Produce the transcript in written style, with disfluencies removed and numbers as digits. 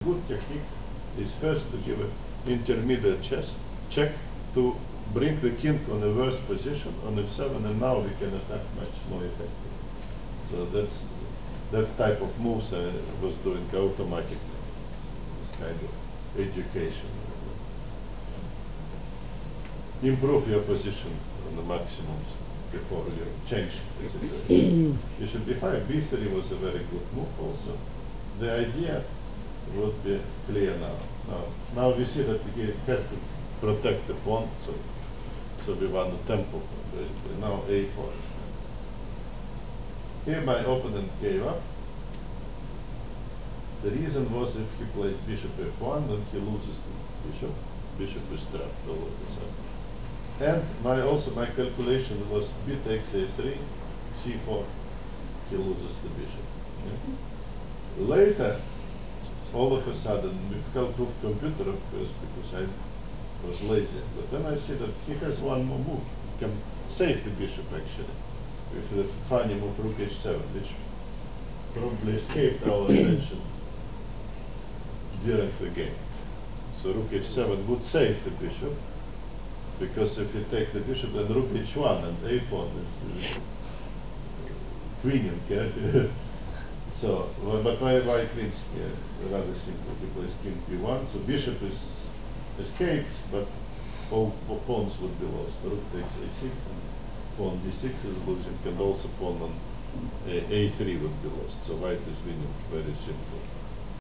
Good technique is first to give an intermediate check to bring the king on a worse position on f7, and now we can attack much more effectively. So that type of moves I was doing automatically. Kind of education. Improve your position on the maximums before you change the situation. Bishop b5, b3 was a very good move also. The idea would be clear now. Now we see that he has to protect the pawn, so we want the tempo basically. Now a4 is now. Here my opponent gave up. The reason was if he plays bishop f1, then he loses the bishop. Bishop is trapped all of a sudden. And also my calculation was b takes a3, c4, he loses the bishop. Yeah? Later, all of a sudden, difficult proof computer, of course, because I was lazy. But then I see that he has one more move. He can save the bishop actually, with the funny move rook h7, which probably escaped our attention during the game. So rook h7 would save the bishop, because if you take the bishop, then rook h1 and a4 is queening. Yeah? So, but my queen's rather simple. He plays king b1, so bishop is escaped, but all pawns would be lost. Rook takes a6, and pawn d6 is losing, and also pawn on a3 would be lost. So white is winning, very simple.